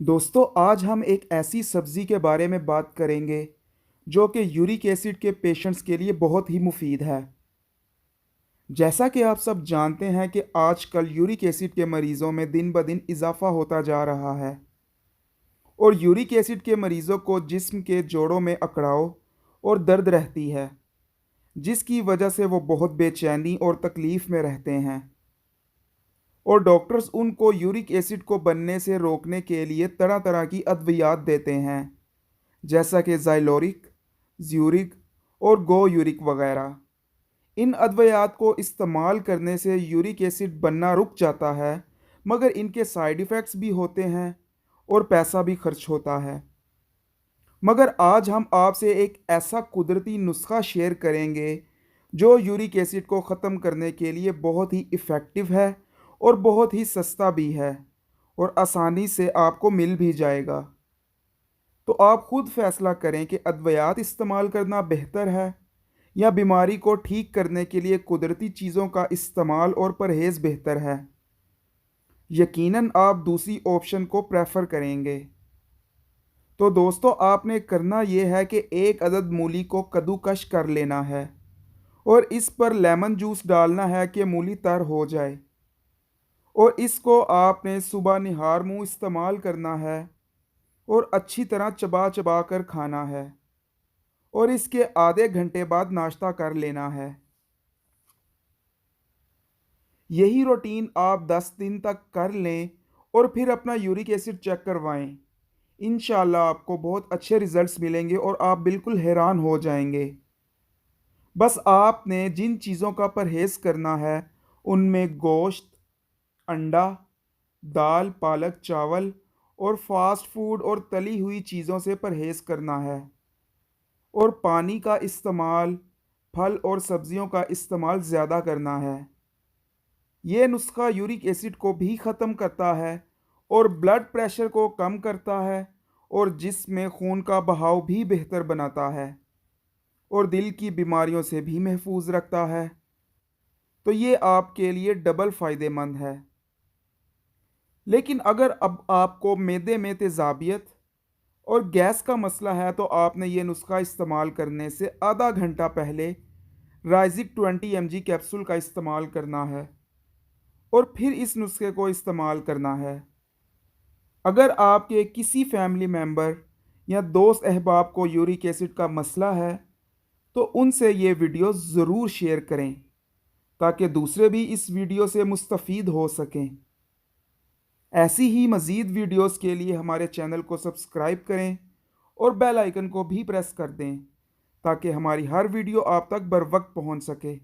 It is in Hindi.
दोस्तों, आज हम एक ऐसी सब्ज़ी के बारे में बात करेंगे जो कि यूरिक एसिड के पेशेंट्स के लिए बहुत ही मुफीद है। जैसा कि आप सब जानते हैं कि आजकल यूरिक एसिड के मरीज़ों में दिन ब दिन इजाफ़ा होता जा रहा है और यूरिक एसिड के मरीज़ों को जिस्म के जोड़ों में अकड़ाव और दर्द रहती है, जिसकी वजह से वो बहुत बेचैनी और तकलीफ़ में रहते हैं और डॉक्टर्स उनको यूरिक एसिड को बनने से रोकने के लिए तरह-तरह की अद्वियात देते हैं। जैसा कि ज़ाइलोरिक, ज़्यूरिक और गोयूरिक वगैरह। इन अद्वियात को इस्तेमाल करने से यूरिक एसिड बनना रुक जाता है, मगर इनके साइड इफ़ेक्ट्स भी होते हैं और पैसा भी खर्च होता है। मगर आज हम आपसे एक ऐसा कुदरती नुस्खा शेयर करेंगे, जो यूरिक एसिड को ख़त्म करने के लिए बहुत ही इफ़ेक्टिव है और बहुत ही सस्ता भी है और आसानी से आपको मिल भी जाएगा। तो आप खुद फैसला करें कि अद्वियात इस्तेमाल करना बेहतर है या बीमारी को ठीक करने के लिए कुदरती चीज़ों का इस्तेमाल और परहेज़ बेहतर है। यकीनन आप दूसरी ऑप्शन को प्रेफर करेंगे। तो दोस्तों, आपने करना ये है कि एक अदद मूली को कद्दूकस कर लेना है और इस पर लेमन जूस डालना है कि मूली तर हो जाए और इसको आपने सुबह निहार मुँह इस्तेमाल करना है और अच्छी तरह चबा चबा कर खाना है और इसके आधे घंटे बाद नाश्ता कर लेना है। यही रूटीन आप 10 दिन तक कर लें और फिर अपना यूरिक एसिड चेक करवाएं। इंशाल्लाह आपको बहुत अच्छे रिजल्ट्स मिलेंगे और आप बिल्कुल हैरान हो जाएंगे। बस आपने जिन चीज़ों का परहेज़ करना है, उनमें गोश्त, अंडा, दाल, पालक, चावल और फास्ट फूड और तली हुई चीज़ों से परहेज़ करना है और पानी का इस्तेमाल, फल और सब्जियों का इस्तेमाल ज़्यादा करना है। ये नुस्खा यूरिक एसिड को भी ख़त्म करता है और ब्लड प्रेशर को कम करता है और जिस्म में खून का बहाव भी बेहतर बनाता है और दिल की बीमारियों से भी महफूज रखता है। तो ये आपके लिए डबल फ़ायदेमंद है। लेकिन अगर अब आपको मैदे में तेज़ाबियत और गैस का मसला है, तो आपने ये नुस्खा इस्तेमाल करने से आधा घंटा पहले राइजिक 20 mg कैप्सूल का इस्तेमाल करना है और फिर इस नुस्खे को इस्तेमाल करना है। अगर आपके किसी फैमिली मेम्बर या दोस्त अहबाब को यूरिक एसिड का मसला है, तो उनसे ये वीडियो ज़रूर शेयर करें ताकि दूसरे भी इस वीडियो से मुस्तफ़ीद हो सकें। ऐसी ही मज़ीद वीडियोस के लिए हमारे चैनल को सब्सक्राइब करें और बेल आइकन को भी प्रेस कर दें ताकि हमारी हर वीडियो आप तक बर वक्त पहुंच सके।